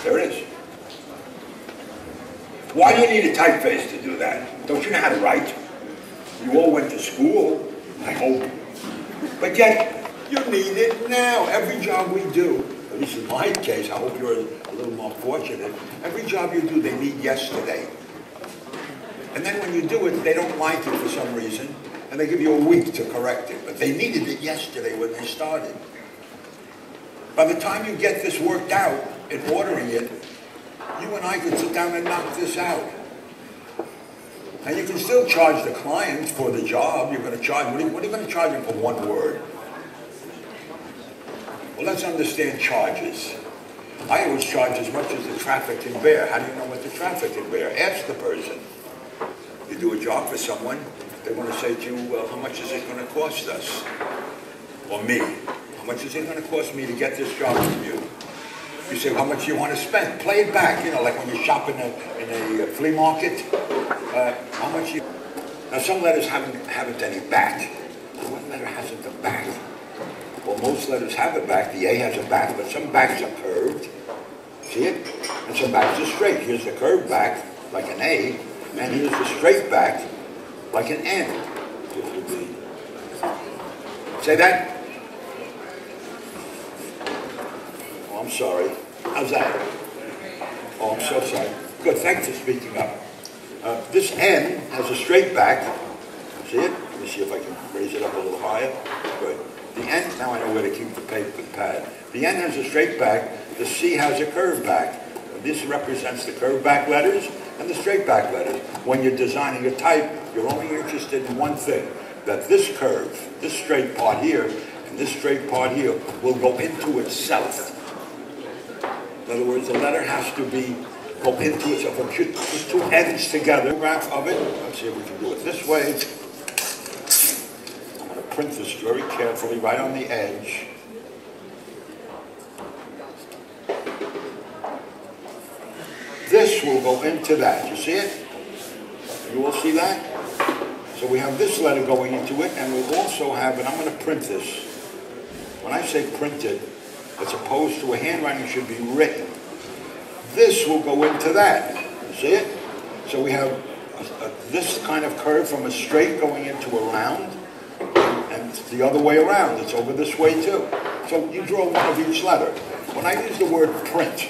There it is. Why do you need a typeface to do that? Don't you know how to write? You all went to school, I hope. But yet, you need it now. Every job we do, at least in my case, I hope you're a little more fortunate, every job you do, they need yesterday. And then when you do it, they don't like it for some reason, and they give you a week to correct it. But they needed it yesterday when they started. By the time you get this worked out in ordering it, you and I can sit down and knock this out. And you can still charge the client for the job. You're going to charge, what are you going to charge them for one word? Well, let's understand charges. I always charge as much as the traffic can bear. How do you know what the traffic can bear? Ask the person. You do a job for someone, they want to say to you, well, how much is it going to cost us? Or me. How much is it going to cost me to get this job from you? You say, how much do you want to spend? Play it back, you know, like when you shop in a flea market. How much you... Now, some letters haven't any back. One letter hasn't a back. Well, most letters have a back. The A has a back, but some backs are curved. See it? And some backs are straight. Here's the curved back, like an A, and here's the straight back, like an N. Say that? Oh, I'm sorry. How's that? Oh, I'm so sorry. Good, thanks for speaking up. This N has a straight back. See it? Let me see if I can raise it up a little higher. Good. The N, now I know where to keep the paper pad. The N has a straight back. The C has a curved back. This represents the curved back letters and the straight back letters. When you're designing a type, you're only interested in one thing, that this curve, this straight part here, and this straight part here will go into itself. In other words, the letter has to go into itself. Put two ends together. Graph of it. Let's see if we can do it this way. I'm going to print this very carefully right on the edge. This will go into that. You see it? You will see that? So we have this letter going into it, and we'll also have, and I'm going to print this. When I say printed, as opposed to a handwriting should be written, this will go into that. You see it? So we have this kind of curve from a straight going into a round, and the other way around. It's over this way too. So you draw one of each letter. When I use the word print,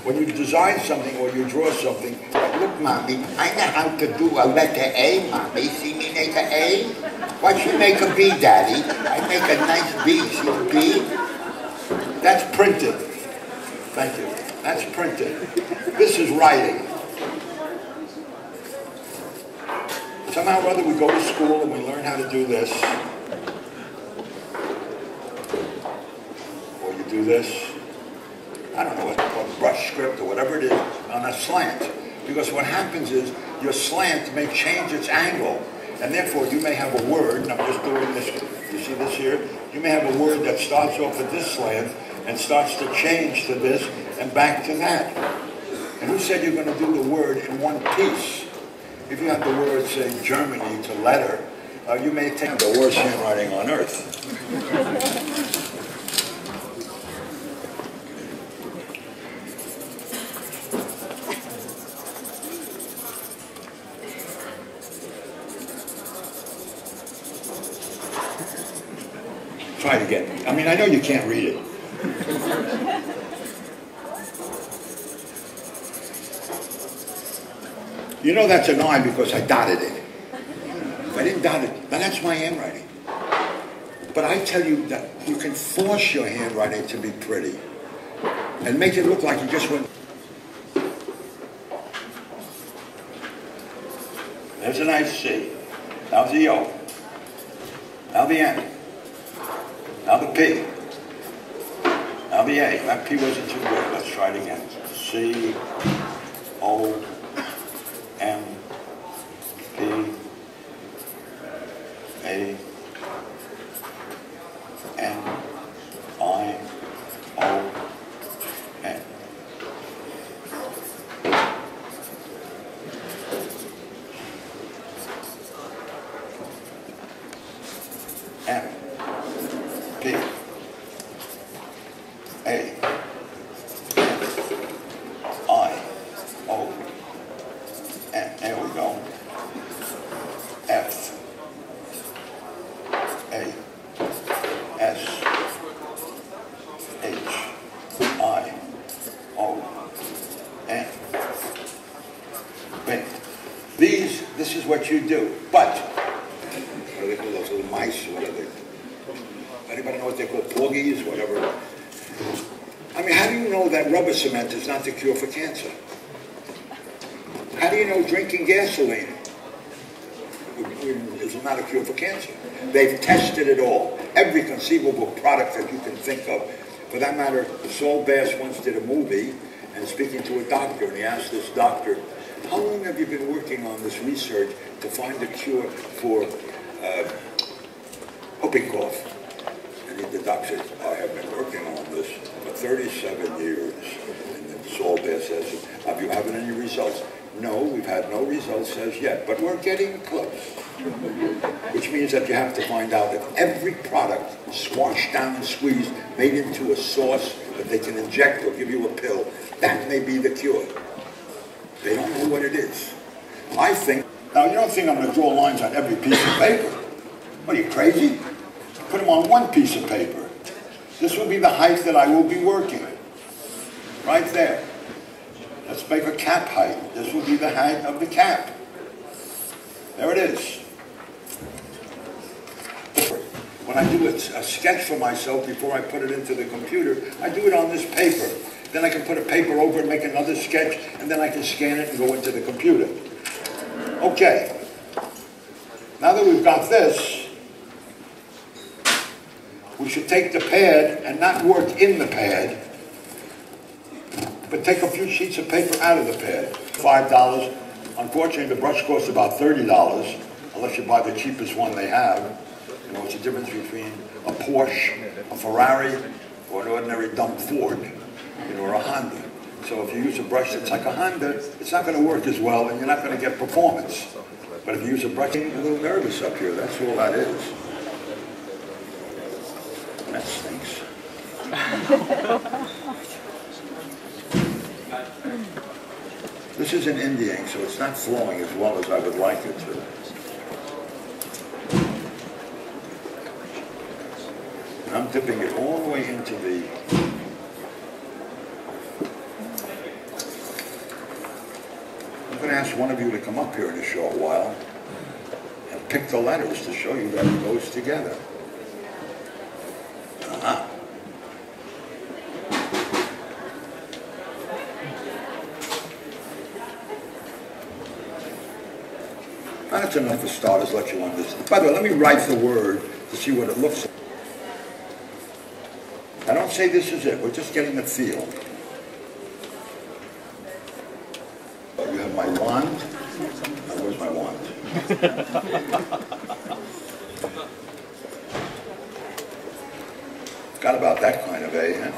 when you design something or you draw something, look, Mommy, I know how to do a letter A, Mommy. See me make an A? Why should you make a B, Daddy? I make a nice B. See the B? That's printed. Thank you. That's printed. This is writing. Somehow or other we go to school and we learn how to do this. Or you do this. I don't know what it's called, brush script or whatever it is, on a slant. Because what happens is your slant may change its angle. And therefore you may have a word, and I'm just doing this, you see this here? You may have a word that starts off at this slant and starts to change to this and back to that. And who said you're going to do the word in one piece? If you have the word, say, Germany to letter, you may take the worst handwriting on earth. Try it again. I mean, I know you can't read it. You know that's an I because I dotted it. If I didn't dot it, now that's my handwriting. But I tell you that you can force your handwriting to be pretty and make it look like you just went. There's a nice C. Now the O. Now the N. Now the P. Now the A. That P wasn't too good. Let's try it again. C, O, M, P, A, N, I, O, N. M, P, A, what you do. But, what do they call those little mice? What are they? Anybody know what they call porgies? Whatever. I mean, how do you know that rubber cement is not the cure for cancer? How do you know drinking gasoline is not a cure for cancer? They've tested it all. Every conceivable product that you can think of. For that matter, Saul Bass once did a movie and speaking to a doctor, and he asked this doctor, how long have you been working on this research to find a cure for whooping cough? And the doctor said, I have been working on this for 37 years. And then Saul Bass says, have you had any results? No, we've had no results as yet, but we're getting close. Which means that you have to find out if every product squashed down and squeezed, made into a sauce that they can inject or give you a pill, that may be the cure. They don't know what it is. I think, now you don't think I'm going to draw lines on every piece of paper. What are you, crazy? Put them on one piece of paper. This will be the height that I will be working. Right there. Let's make a cap height. This will be the height of the cap. There it is. When I do a sketch for myself before I put it into the computer, I do it on this paper. Then I can put a paper over and make another sketch, and then I can scan it and go into the computer. Okay. Now that we've got this, we should take the pad and not work in the pad, but take a few sheets of paper out of the pad. $5. Unfortunately, the brush costs about $30, unless you buy the cheapest one they have. You know, it's the difference between a Porsche, a Ferrari, or an ordinary dumb Ford, you know, or a Honda. So if you use a brush that's like a Honda, it's not going to work as well, and you're not going to get performance. But if you use a brush, you're a little nervous up here. That's all that is. That stinks. This is an indie ink, so it's not flowing as well as I would like it to. And I'm dipping it all the way into the... I'm going to ask one of you to come up here in a short while and pick the letters to show you that it goes together. Uh-huh. That's enough for starters, let you understand. By the way, let me write the word to see what it looks like. I don't say this is it, we're just getting the feel. You have my wand. Where's my wand? Got about that kind of, huh?